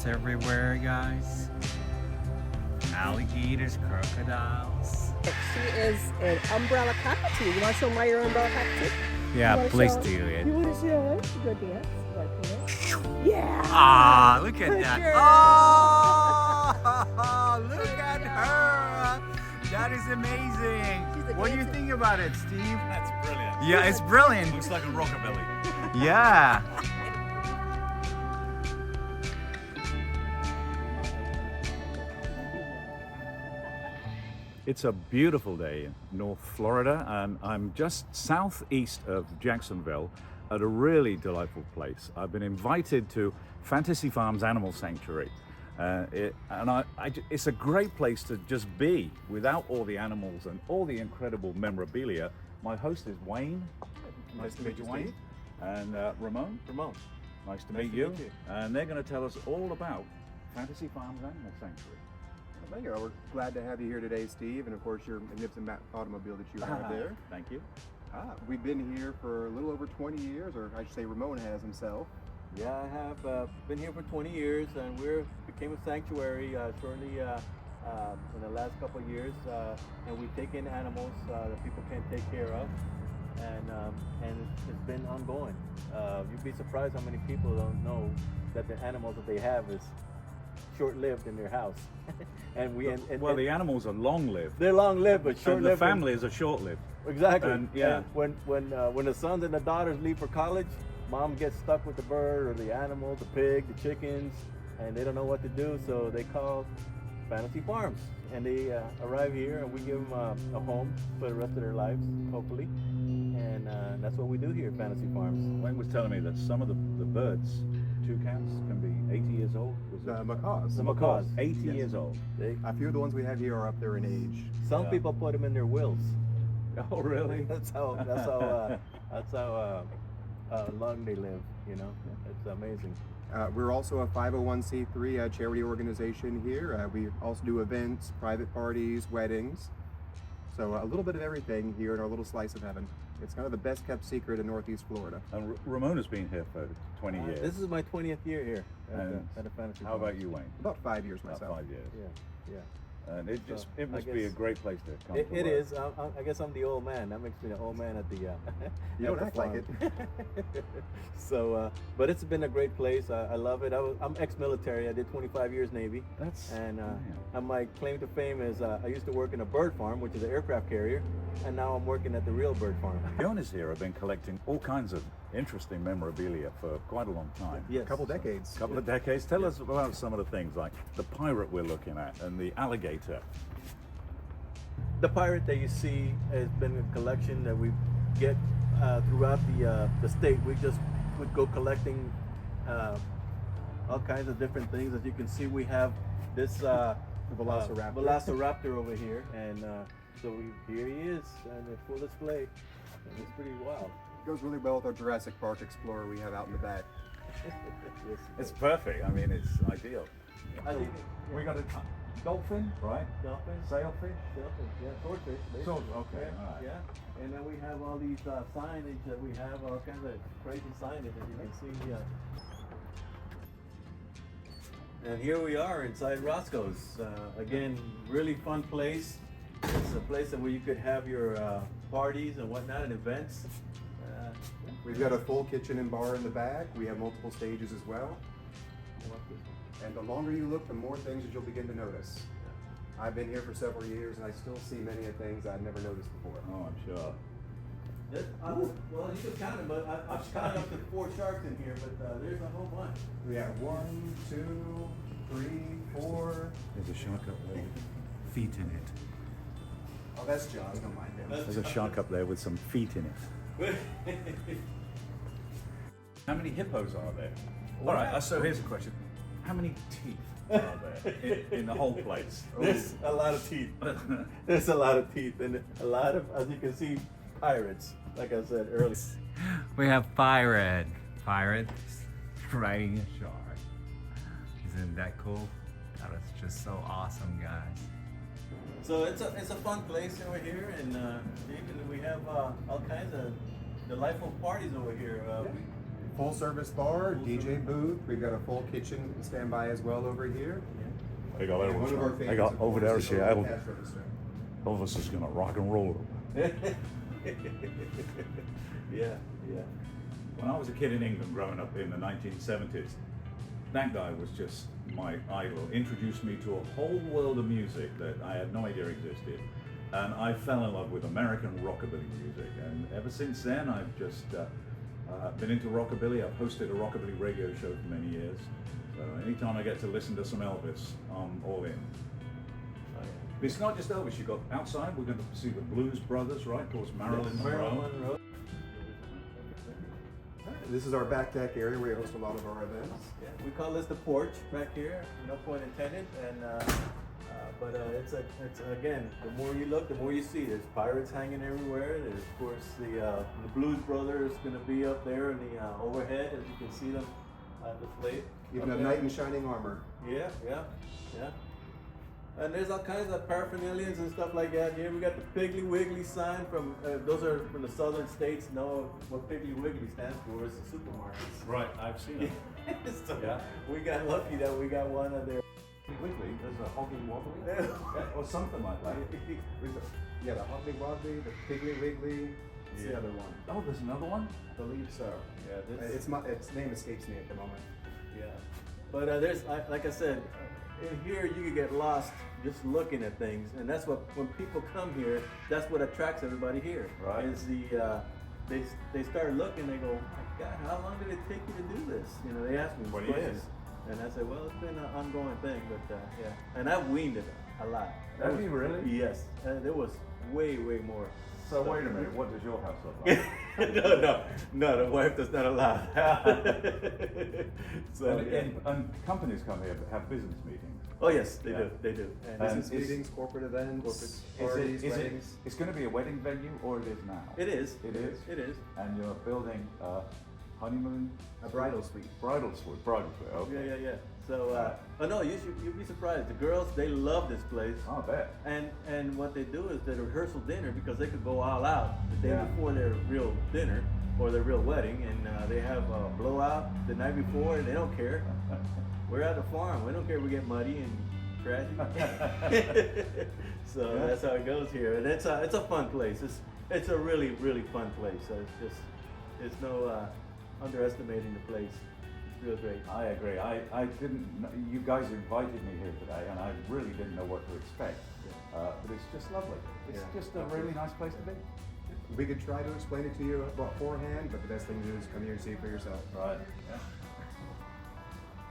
everywhere, guys. Alligators, crocodiles. She is an umbrella cockatoo. You want to show my umbrella cockatoo? Yeah, please do You it. want to show it? You go dance. You want to dance? Yeah. Ah, look at Good that. girl. Oh, look at her. That is amazing. She's a What do you dancer. think about it, Steve? That's brilliant. Yeah, it's brilliant. Looks like a rockabilly. Yeah. It's a beautiful day in North Florida, and I'm just southeast of Jacksonville at a really delightful place. I've been invited to Fantasy Farms Animal Sanctuary. It's a great place to just be without all the animals and all the incredible memorabilia. My host is Wayne. Nice to meet you, Wayne. Steve. And Ramon. Ramon. Nice to Nice meet to you. meet you. And they're going to tell us all about Fantasy Farms Animal Sanctuary. Thank you. We're glad to have you here today, Steve, and of course your magnificent automobile that you have there. Thank you. We've been here for a little over 20 years, or I should say Ramon has himself. Yeah, I have been here for 20 years, and we became a sanctuary shortly in the last couple of years, and we take in animals that people can't take care of, and it's been ongoing. You'd be surprised how many people don't know that the animals that they have is short-lived in their house, and The animals are long-lived. they're long-lived but And short-lived. the families are short-lived. Exactly. And, yeah. And when the sons and the daughters leave for college, mom gets stuck with the bird or the animal, the pig, the chickens, and they don't know what to do, so they call Fantasy Farms, and they arrive here, and we give them a home for the rest of their lives, hopefully, and that's what we do here at Fantasy Farms. Wayne was telling me that some of the birds, toucans, can be 80 years old. Was The it? macaws. The macaws. 80 Yes. years old. A few of the ones we have here are up there in age. Some Yeah. people put them in their wills. Oh, really? That's how long they live. You know, it's amazing. We're also a 501c3 charity organization here. We also do events, private parties, weddings. So a little bit of everything here in our little slice of heaven. It's kind of the best kept secret in Northeast Florida. And Ramona's been here for 20 years. This is my 20th year here And at a Fantasy How Farms. about you, Wayne? About 5 years About myself. 5 years. Yeah, yeah. And it So, must I be a guess great place to come It to work. is. I guess I'm the old man. That makes me the old man at the. You don't at the act like farm. So, but it's been a great place. I love it. I'm ex-military. I did 25 years Navy. That's And yeah. my claim to fame is I used to work in a bird farm, which is an aircraft carrier, and now I'm working at the real bird farm. The owners here have been collecting all kinds of interesting memorabilia for quite a long time. Yes. A couple decades. A couple of decades. Tell us about some of the things like the pirate we're looking at and the alligator. The pirate that you see has been a collection that we get throughout the state. We just would go collecting all kinds of different things. As you can see, we have this Velociraptor. Velociraptor over here, and here he is in full display. And it's pretty wild. Goes really well with our Jurassic Park Explorer we have out in the back. Yes, It's perfect. I mean, it's ideal. I think We got a dolphin, right? dolphins, Sailfish. yeah, swordfish. basically. Sword, okay, Yeah, all right. yeah. And then we have all these signage that we have, all kinds of crazy signage that you can see. And here we are inside Roscoe's. Again, really fun place. It's a place where you could have your parties and whatnot and events. We've got a full kitchen and bar in the back. We have multiple stages as well. And the longer you look, the more things that you'll begin to notice. I've been here for several years and I still see many of things I've never noticed before. Oh, I'm sure. Well, you can count them, but I've counted up to 4 sharks in here, but there's a whole bunch. We have 1, 2, 3, 4. There's a shark up there. Feet in it. Oh, that's Jaws, don't mind him. There's a shark up there with some feet in it. How many hippos are there? All right, so here's a question. How many teeth are there in the whole place? There's a lot of teeth. There's a lot of teeth, and a lot of, as you can see, pirates. Like I said earlier. We have pirates riding a shark. Isn't that cool? That is just so awesome, guys. So it's a fun place over here, and we have all kinds of delightful parties over here. Full service bar, DJ booth. We've got a full kitchen standby as well over here. I got And one of our I favorites, got of over course, there, is see, our cash register. Elvis is gonna rock and roll. Yeah, yeah. When I was a kid in England growing up in the 1970s, that guy was just my idol. Introduced me to a whole world of music that I had no idea existed. And I fell in love with American rockabilly music. And ever since then, I've just been into rockabilly. I've hosted a rockabilly radio show for many years. So anytime I get to listen to some Elvis, I'm all in. But it's not just Elvis. You've got outside, we're going to see the Blues Brothers, right? Of course, Marilyn Monroe. This is our back deck area where we host a lot of our events. Yeah, we call this the porch back here. No pun intended. And but it's again, the more you look, the more you see. There's pirates hanging everywhere. There's of course the Blues Brothers going to be up there in the overhead, as you can see them displayed. Even a knight in shining armor. Yeah. And there's all kinds of paraphernalias and stuff like that. Here we got the Piggly Wiggly sign from, those are from the southern states, know what Piggly Wiggly stands for. It's the supermarkets. Right, I've seen it. So Yeah. we got lucky that we got one of their. Wiggly, there's a Hoggy Wobbly, or something like that. Yeah, the Hobbly Wobbly, the Piggly Wiggly. It's the other one. Oh, there's another one? I believe so. Yeah, this, Its name escapes me at the moment. yeah. But there's, like I said, in here you can get lost just looking at things, and that's what when people come here, that's what attracts everybody here. Right. Is the they start looking, they go, oh my God, how long did it take you to do this? You know, they ask me 20 questions. years. And I said, well, it's been an ongoing thing, but yeah. And I've weaned it a lot. Have you really? Yes. There was way more. So wait a minute, what does your house look like? No, the wife does not allow. So and companies come here to have business meetings. oh yes, they Yeah. do. They do. And Business is- meetings, corporate events, Is parties, it, weddings. it's going to be a wedding venue, or it is now? it is. It is? It is. And you're building a honeymoon? A bridal suite. Bridal suite, okay. Yeah. So, no, you'd be surprised. The girls, they love this place. I'll bet. And what they do is the rehearsal dinner, because they could go all out the day Yeah. before their real dinner or their real wedding, and they have a blowout the night before, and they don't care. We're at the farm. We don't care if we get muddy and trashy. So that's how it goes here, and it's a fun place. It's a really fun place. So it's no underestimating the place. It's real great. I agree. I didn't know, you guys invited me here today, and I really didn't know what to expect. But it's just lovely. It's Yeah. just a really nice place to be. We could try to explain it to you beforehand, but the best thing to do is come here and see it for yourself. Right. Yeah.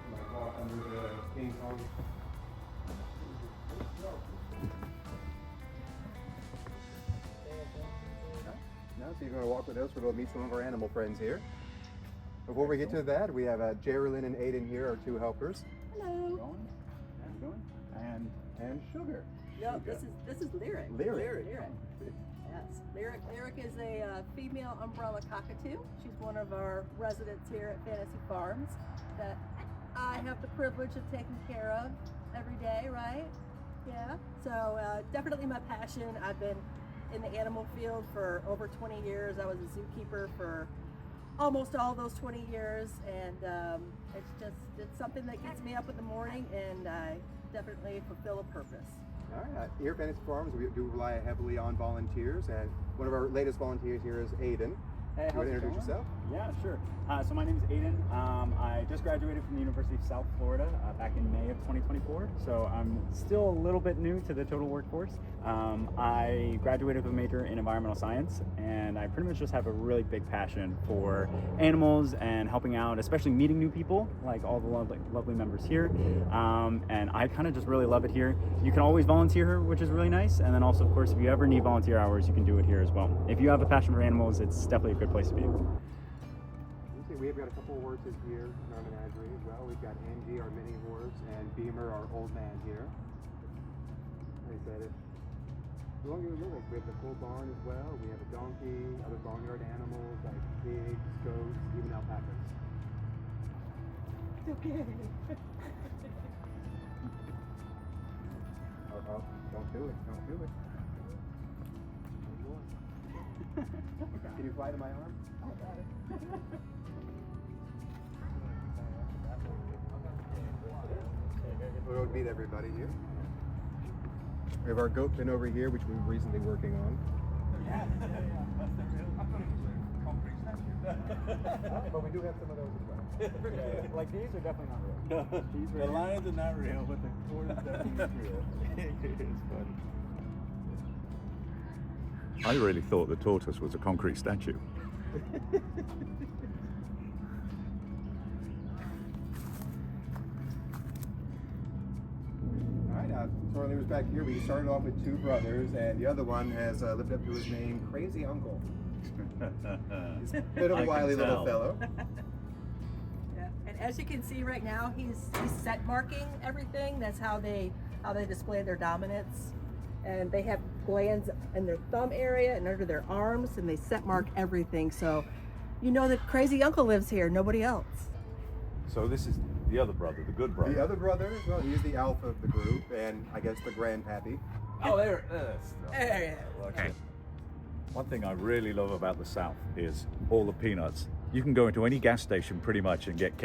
You might walk under the King Kong. No, so you're going to walk with us. We're going to meet some of our animal friends here. Before we get to that, we have Geraldine and Aiden here, our two helpers. Hello. And Sugar. No, this is Lyric. Lyric. Yes, Lyric is a female umbrella cockatoo. She's one of our residents here at Fantasy Farms that I have the privilege of taking care of every day, right? Yeah. So definitely my passion. I've been in the animal field for over 20 years. I was a zookeeper for almost all those 20 years, and it's something that gets me up in the morning, and I definitely fulfill a purpose. All right. Here at Fantasy Farms, we do rely heavily on volunteers, and one of our latest volunteers here is Aiden. Hey, You how's want to it introduce going? yourself? Yeah, sure. So my name is Aiden. I just graduated from the University of South Florida back in May of 2024. So I'm still a little bit new to the total workforce. I graduated with a major in environmental science, and I pretty much just have a really big passion for animals and helping out, especially meeting new people, like all the lovely members here. And I kind of just really love it here. You can always volunteer here, which is really nice. And then also, of course, if you ever need volunteer hours, you can do it here as well. If you have a passion for animals, it's definitely a good place to be. We've got a couple of horses here in our menagerie as well. We've got Angie, our mini horse, and Beamer, our old man here. Like I said, the longer you look, we have the full barn as well. We have a donkey, other barnyard animals like pigs, goats, even alpacas. Okay. Oh, don't do it, don't do it. Can you fly to my arm? I got it. We'll meet everybody here. We have our goat pin over here, which we're recently working on. But we do have some of those as well. Like these are definitely not real. The lions are not real, but the tortoise definitely is real. It's funny. I really thought the tortoise was a concrete statue. Sorley was back here. We started off with 2 brothers, and the other one has lived up to his name, Crazy Uncle. He's a bit of a wily little fellow. Yeah. And as you can see right now, he's set marking everything. That's how they display their dominance. And they have glands in their thumb area and under their arms, and they set mark everything. So you know that Crazy Uncle lives here, nobody else. So this is the other brother, the good brother. The other brother, well, he's the alpha of the group, and I guess the grandpappy. Oh, there. Okay. One thing I really love about the South is all the peanuts. You can go into any gas station pretty much and get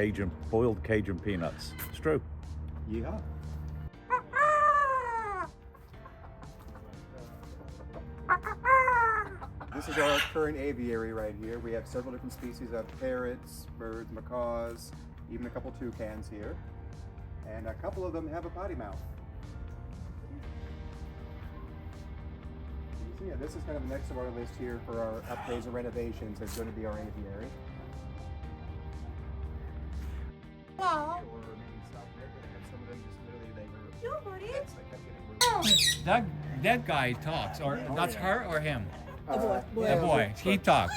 boiled Cajun peanuts. It's true. Yeah. This is our current aviary right here. We have several different species of parrots, birds, macaws, even a couple toucans here. And a couple of them have a potty mouth. So yeah, this is kind of next of our list here for our upgrades and renovations. It's going to be our aviary. Wow. Or maybe South America, and some of them just literally they were. Nobody. They kept getting That guy talks, or that's her or him? The boy. The boy, he talks.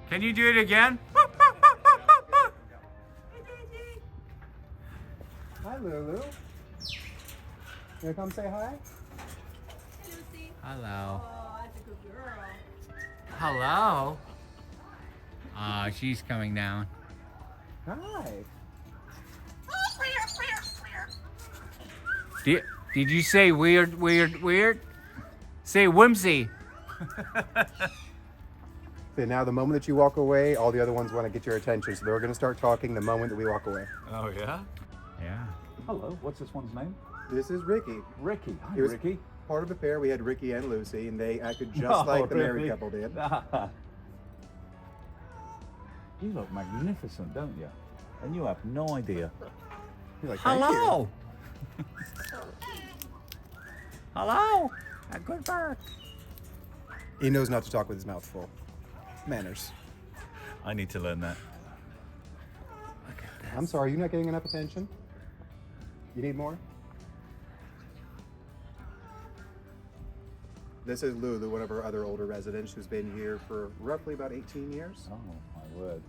Can you do it again? Hi, Lulu. You wanna come say hi? Lucy. Hello. Oh, that's a good girl. Hello. She's coming down. Hi. Did you say weird? Say whimsy. So now the moment that you walk away, all the other ones want to get your attention. So they're going to start talking the moment that we walk away. Oh, yeah? Yeah. Hello, what's this one's name? This is Ricky. Ricky. Hi, He was Ricky. part of a pair. We had Ricky and Lucy, and they acted just like the married couple did. You look magnificent, don't you? And you have no idea. You're like, "Thank Hello. Hello. A good bird. you." He knows not to talk with his mouth full. Manners. I need to learn that. I'm sorry, you're not getting enough attention? You need more? This is Lulu, one of our other older residents who's been here for roughly about 18 years. Oh, my word.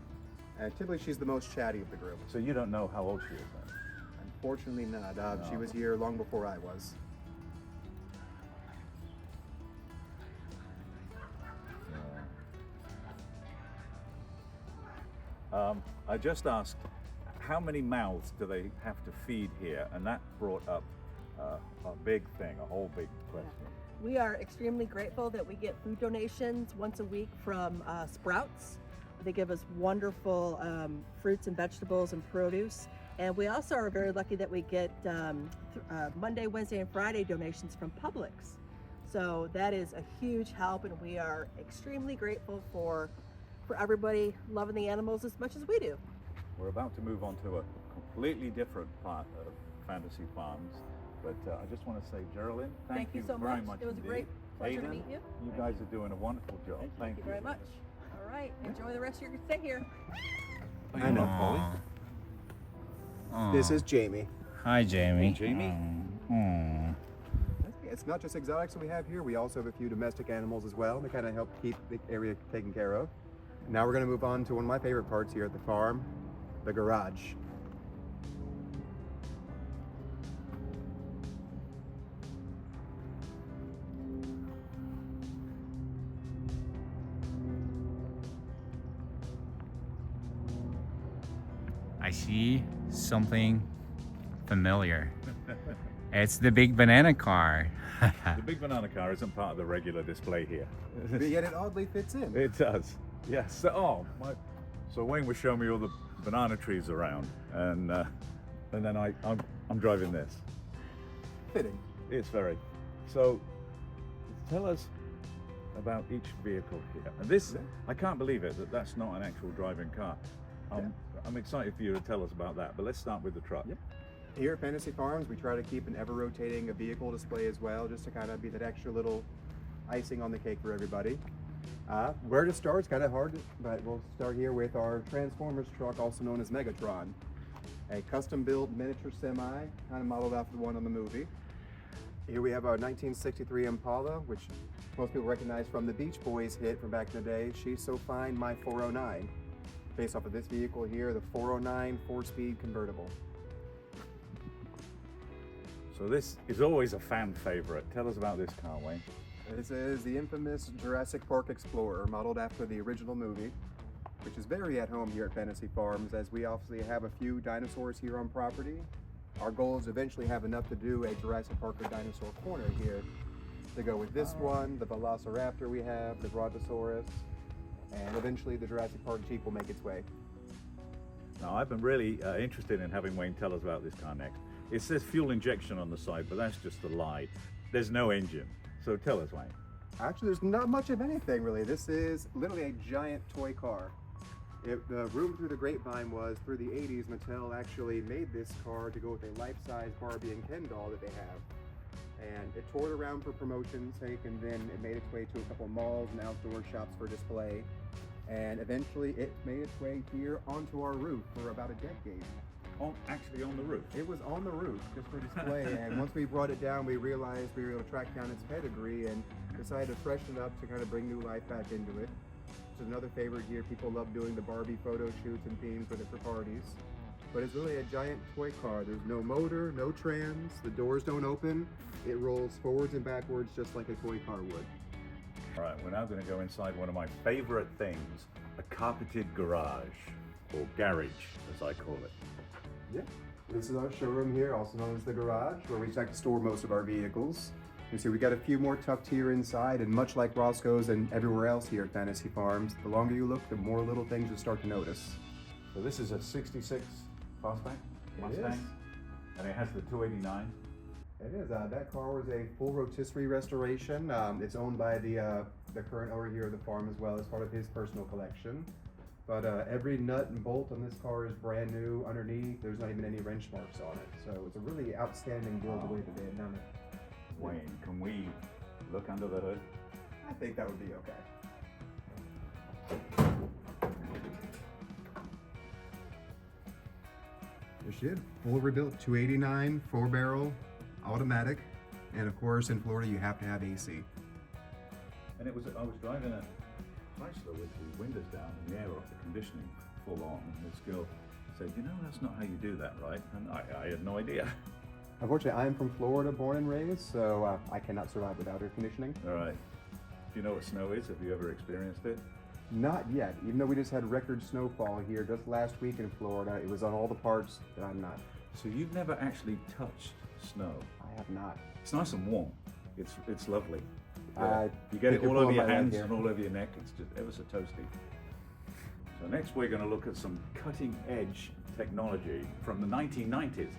And typically she's the most chatty of the group. So you don't know how old she is then? Unfortunately not. She No. was here long before I was. I just asked, how many mouths do they have to feed here? And that brought up a big thing, a whole big question. We are extremely grateful that we get food donations once a week from Sprouts. They give us wonderful fruits and vegetables and produce. And we also are very lucky that we get Monday, Wednesday, and Friday donations from Publix. So that is a huge help, and we are extremely grateful for everybody loving the animals as much as we do. We're about to move on to a completely different part of Fantasy Farms, but I just want to say, Geraldine, thank you so very much. much It was a indeed. great pleasure to Aiden, meet you. You guys are doing a wonderful job. Thank you very much. All right, enjoy the rest of your stay here. I know. Aw. This is Jamie. Hi, Jamie. Hey, Jamie. Aw. It's not just exotics that we have here. We also have a few domestic animals as well. They kind of help keep the area taken care of. Now we're going to move on to one of my favorite parts here at the farm, the garage. I see something familiar. It's the big banana car. The big banana car isn't part of the regular display here. But yet it oddly fits in. It does. Yes. So Wayne was showing me all the banana trees around, and then I'm driving this. Fitting. It's very. So tell us about each vehicle here. And this, I can't believe it that that's not an actual driving car. I'm excited for you to tell us about that, but let's start with the truck. Yep. Here at Fantasy Farms, we try to keep an ever-rotating vehicle display as well, just to kind of be that extra little icing on the cake for everybody. Where to start is kind of hard, but we'll start here with our Transformers truck, also known as Megatron. A custom-built miniature semi, kind of modeled after the one on the movie. Here we have our 1963 Impala, which most people recognize from the Beach Boys hit from back in the day, She's So Fine, My 409. Based off of this vehicle here, the 409 4-speed convertible. So this is always a fan favorite. Tell us about this car, Wayne. This is the infamous Jurassic Park Explorer, modeled after the original movie, which is very at home here at Fantasy Farms, as we obviously have a few dinosaurs here on property. Our goal is to eventually have enough to do a Jurassic Park or dinosaur corner here to go with this one, the Velociraptor we have, the Brontosaurus, and eventually the Jurassic Park Jeep will make its way. Now, I've been really interested in having Wayne tell us about this car next. It says fuel injection on the side, but that's just a lie. There's no engine. So tell us, Wayne. Actually, there's not much of anything really. This is literally a giant toy car. The rumor through the grapevine was through the 80s, Mattel actually made this car to go with a life-size Barbie and Ken doll that they have. And it toured around for promotion's sake, and then it made its way to a couple of malls and outdoor shops for display. And eventually it made its way here onto our roof for about a decade. Actually on the roof? It was on the roof just for display, and once we brought it down, we realized we were able to track down its pedigree and decided to freshen it up to kind of bring new life back into it. Which is another favorite here. People love doing the Barbie photo shoots and themes with it for parties. But it's really a giant toy car. There's no motor, no trans, the doors don't open. It rolls forwards and backwards just like a toy car would. All right, we're now going to go inside one of my favorite things, a carpeted garage, or garage, as I call it. Yeah, this is our showroom here, also known as the garage, where we like to store most of our vehicles. You see, we got a few more tucked here inside, and much like Roscoe's and everywhere else here at Fantasy Farms, the longer you look, the more little things you'll start to notice. So this is a 66 Fastback Mustang, and it has the 289. It is. That car was a full rotisserie restoration. It's owned by the current owner here of the farm as well, as part of his personal collection. But every nut and bolt on this car is brand new underneath. There's not even any wrench marks on it. So it's a really outstanding build the way that they had done it. Wayne, can we look under the hood? I think that would be okay. There she is. Full rebuilt 289, 4-barrel, automatic. And of course, in Florida, you have to have AC. And I was driving a Chrysler with the windows down and the air off, the conditioning full on, and this girl said, you know, that's not how you do that, right? And I had no idea. Unfortunately, I am from Florida, born and raised, so I cannot survive without air conditioning. All right. Do you know what snow is? Have you ever experienced it? Not yet, even though we just had record snowfall here just last week in Florida. It was on all the parts that I'm not. So you've never actually touched snow? I have not. It's nice and warm. It's lovely. You get think it you're all over pulling your my leg hands here. and all over your neck. It's just ever so toasty. So next we're going to look at some cutting edge technology from the 1990s.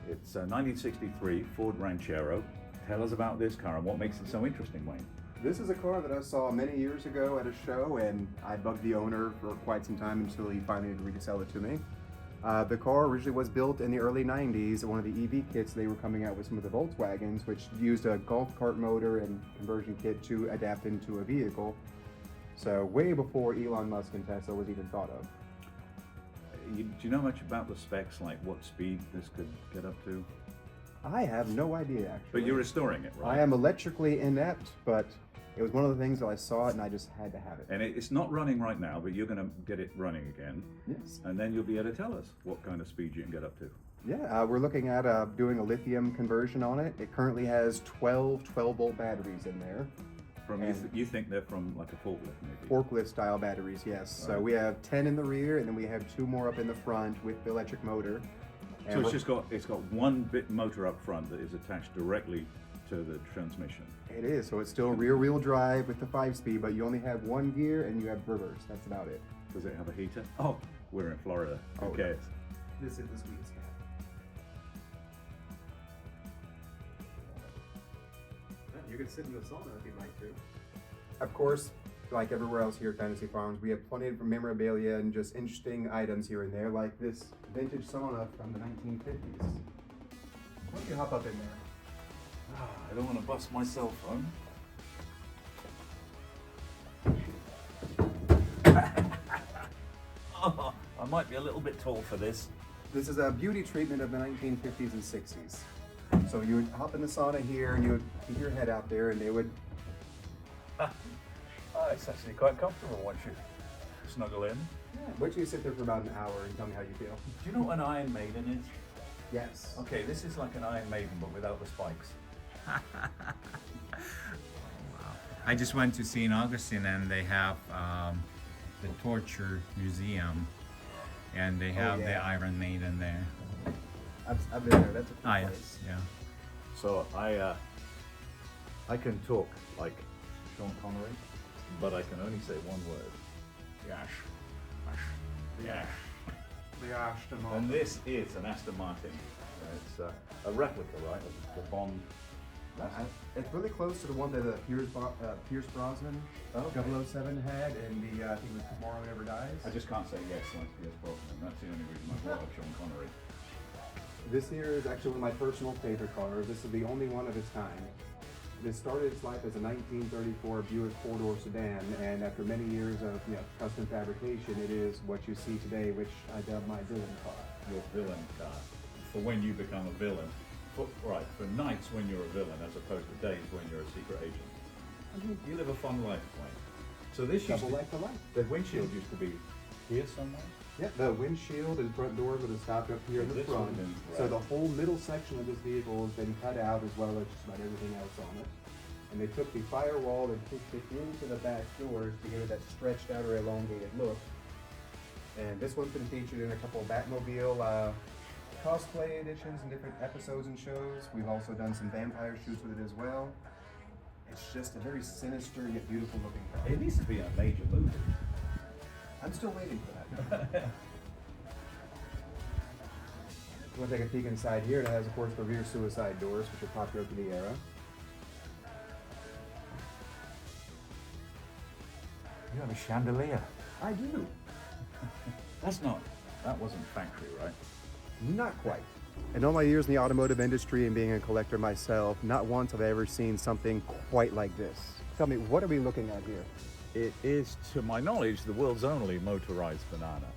It's a 1963 Ford Ranchero. Tell us about this car and what makes it so interesting, Wayne. This is a car that I saw many years ago at a show, and I bugged the owner for quite some time until he finally agreed to sell it to me. The car originally was built in the early 90s. One of the EV kits, they were coming out with some of the Volkswagens, which used a golf cart motor and conversion kit to adapt into a vehicle. So way before Elon Musk and Tesla was even thought of. Do you know much about the specs, like what speed this could get up to? I have no idea, actually. But you're restoring it, right? I am electrically inept, but it was one of the things that I saw it and I just had to have it. And it's not running right now, but you're going to get it running again. Yes. And then you'll be able to tell us what kind of speed you can get up to. Yeah, we're looking at doing a lithium conversion on it. It currently has 12 12-volt batteries in there. From you think they're from like a forklift, maybe? Forklift style batteries, yes. Right. So we have 10 in the rear, and then we have 2 more up in the front with the electric motor. So it's got one bit motor up front that is attached directly to the transmission. It is, so it's still rear-wheel drive with the 5-speed, but you only have one gear and you have reverse. That's about it. Does it have a heater? Oh, we're in Florida. Who Oh, cares? This is the sweet spot. You can sit in the sauna if you'd like to. Of course, like everywhere else here at Fantasy Farms, we have plenty of memorabilia and just interesting items here and there, like this vintage sauna from the 1950s. Why don't you hop up in there? I don't want to bust my cell phone. Oh, I might be a little bit tall for this. This is a beauty treatment of the 1950s and 60s. So you would hop in the sauna here and you would keep your head out there and they would... Oh, it's actually quite comfortable once you snuggle in. Wait till you sit there for about an hour and tell me how you feel. Do you know what an Iron Maiden is? Yes. Okay, this is like an Iron Maiden but without the spikes. I just went to St. Augustine and they have the torture museum, and they have the yeah. Iron Maiden there. I've been there. That's a cool Ah, place. yes, yeah. So I can talk like Sean Connery, but I can only say one word. Yash. Yash. The Aston And this is an Aston Martin. It's a replica, right, of the Bond. It's really close to the one that Pierce Brosnan, Okay. 007 had, and I think it was Tomorrow Never Dies. I just can't say yes like Pierce Brosnan. That's the only reason I brought up Sean Connery. This here is actually one of my personal favorite cars. This is the only one of its kind. This started its life as a 1934 Buick four-door sedan, and after many years of custom fabrication, it is what you see today, which I dub my villain car. Your villain car. For when you become a villain. For nights when you're a villain as opposed to days when you're a secret agent. You live a fun life, Wayne. So this used Double to, life to life. the windshield used to be here somewhere? Yeah, the windshield and front door would have stopped up here in the This front. would've been So great. the whole middle section of this vehicle has been cut out as well as just about everything else on it. And they took the firewall and pushed it into the back doors to give it that stretched out or elongated look. And this one's been featured in a couple of Batmobile cosplay editions and different episodes and shows. We've also done some vampire shoots with it as well. It's just a very sinister yet beautiful looking car. It needs to be a major movie. I'm still waiting for that. You want to take a peek inside here? It has, of course, the rear suicide doors, which are popular to the era. You have a chandelier. I do. That wasn't factory, right? Not quite. In all my years in the automotive industry and being a collector myself, not once have I ever seen something quite like this. Tell me, what are we looking at here? It is, to my knowledge, the world's only motorized banana.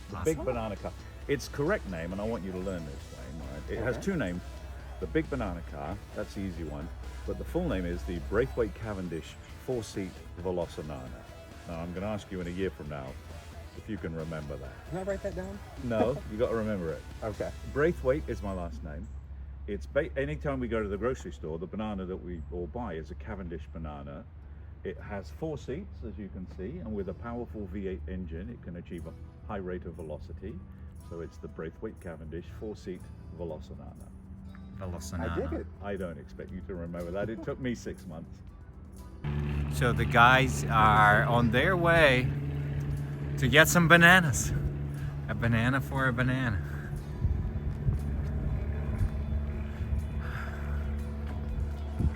The big banana car. Its correct name, and I want you to learn this, Wayne, right? It has two names. The big banana car, that's the easy one, but the full name is the Braithwaite Cavendish 4-seat Velocinana. Now, I'm going to ask you in a year from now if you can remember that. Can I write that down? No, you got to remember it. Okay. Braithwaite is my last name. It's anytime we go to the grocery store, the banana that we all buy is a Cavendish banana. It has 4 seats, as you can see, and with a powerful V8 engine, it can achieve a high rate of velocity. So it's the Braithwaite Cavendish 4-seat Velocinana. Velocinana. I dig it. I don't expect you to remember that. It took me 6 months. So the guys are on their way to get some bananas. A banana for a banana.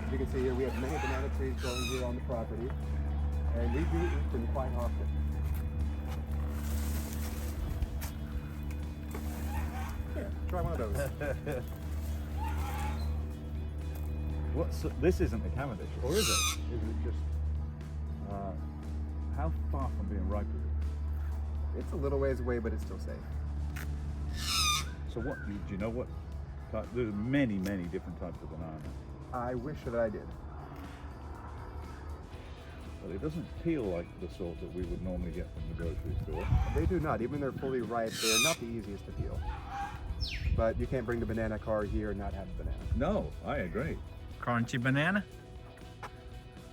As you can see here, we have many banana trees growing here on the property, and we do eat them quite often. Here, try one of those. This isn't the Cavendish, or is it? Is it just, how far from being ripe is it? It's a little ways away, but it's still safe. So what, do you know what? There's many, many different types of banana. I wish that I did. But it doesn't peel like the sort that we would normally get from the grocery store. They do not. Even they're fully ripe, they're not the easiest to peel. But you can't bring the banana car here and not have a banana. No, I agree. Crunchy banana?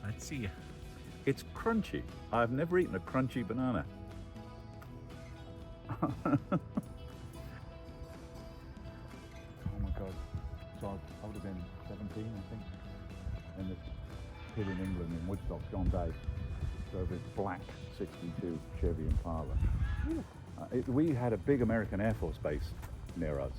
Let's see. It's crunchy. I've never eaten a crunchy banana. Oh my God. So I would have been 17, I think. in this kid in England in Woodstock, John Day, drove his black 62 Chevy Impala. We had a big American Air Force base near us,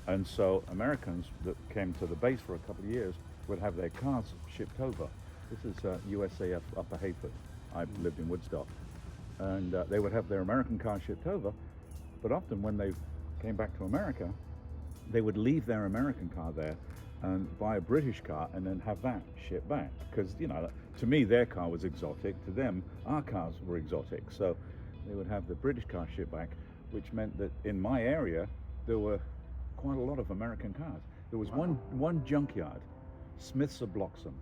and so Americans that came to the base for a couple of years would have their cars shipped over. This is USAF Upper Hayford. I lived in Woodstock, and they would have their American cars shipped over, but often when they came back to America, they would leave their American car there and buy a British car and then have that shipped back. Because, you know, to me, their car was exotic. To them, our cars were exotic. So they would have the British car shipped back, which meant that in my area, there were quite a lot of American cars. There was one junkyard, Smiths of Bloxham.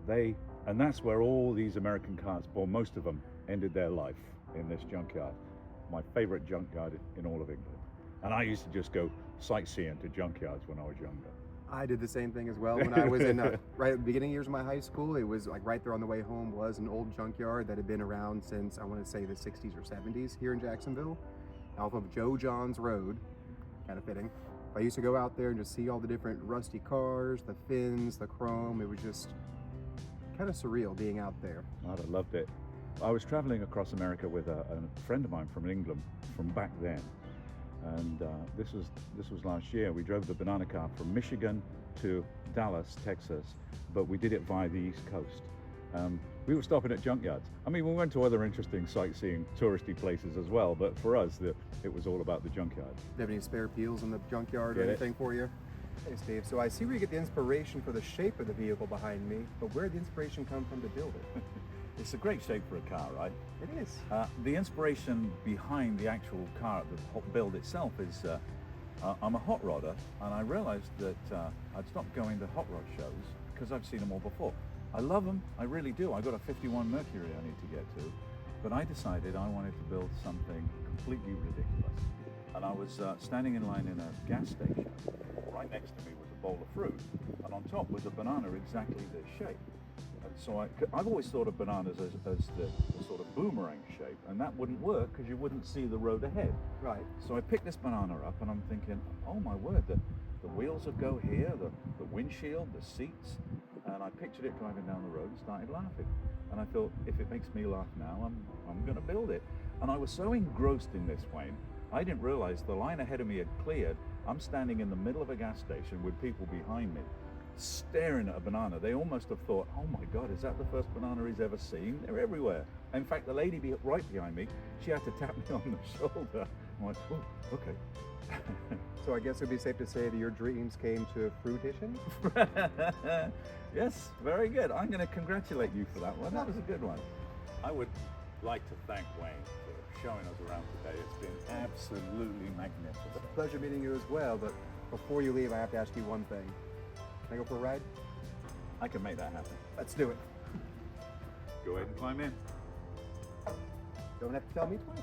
And that's where all these American cars, or most of them, ended their life, in this junkyard. My favorite junkyard in all of England. And I used to just go sightseeing to junkyards when I was younger. I did the same thing as well. When I was in right at the beginning years of my high school, it was like right there on the way home was an old junkyard that had been around since, I want to say, the 60s or 70s here in Jacksonville, off of Joe John's Road, kind of fitting. I used to go out there and just see all the different rusty cars, the fins, the chrome. It was just kind of surreal being out there. I loved it. I was traveling across America with a friend of mine from England from back then. And this was last year. We drove the banana car from Michigan to Dallas, Texas, but we did it via the East Coast. We were stopping at junkyards. I mean, we went to other interesting sightseeing, touristy places as well, but for us, it was all about the junkyard. Do you have any spare peels in the junkyard or Get it? anything for you? Hey, Steve. So I see where you get the inspiration for the shape of the vehicle behind me, but where did the inspiration come from to build it? It's a great shape for a car, right? It is. The inspiration behind the actual car, the build itself, is I'm a hot rodder, and I realized that I'd stopped going to hot rod shows because I've seen them all before. I love them, I really do. I got a 51 Mercury I need to get to, but I decided I wanted to build something completely ridiculous. And I was standing in line in a gas station. Right next to me was a bowl of fruit, and on top was a banana exactly this shape. So I've always thought of bananas as the sort of boomerang shape, and that wouldn't work because you wouldn't see the road ahead. Right. So I picked this banana up, and I'm thinking, oh my word, the wheels would go here, the windshield, the seats, and I pictured it driving down the road and started laughing. And I thought, if it makes me laugh now, I'm going to build it. And I was so engrossed in this, Wayne, I didn't realize the line ahead of me had cleared. I'm standing in the middle of a gas station with people behind me, staring at a banana. They almost have thought, oh my God, is that the first banana he's ever seen? They're everywhere. In fact, the lady right behind me, she had to tap me on the shoulder. I'm like, oh, okay. So I guess it would be safe to say that your dreams came to fruition? Yes, very good. I'm going to congratulate you for that one. That was a good one. I would like to thank Wayne for showing us around today. It's been absolutely magnificent. It's a pleasure meeting you as well, but before you leave, I have to ask you one thing. Can I go for a ride? I can make that happen. Let's do it. Go ahead and climb in. Don't have to tell me twice.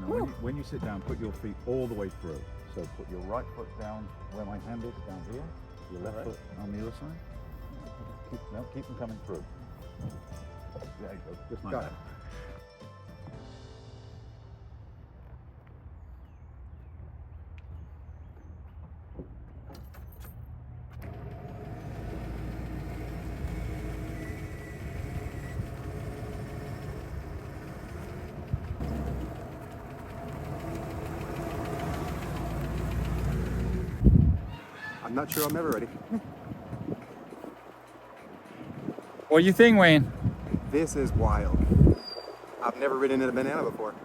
Now, when you sit down, put your feet all the way through. So put your right foot down where my hand is, down here. Your left foot on the other side. Keep them coming through. There you go. Just like Got that. it. I'm not sure I'm ever ready. What do you think, Wayne? This is wild. I've never ridden in a banana before.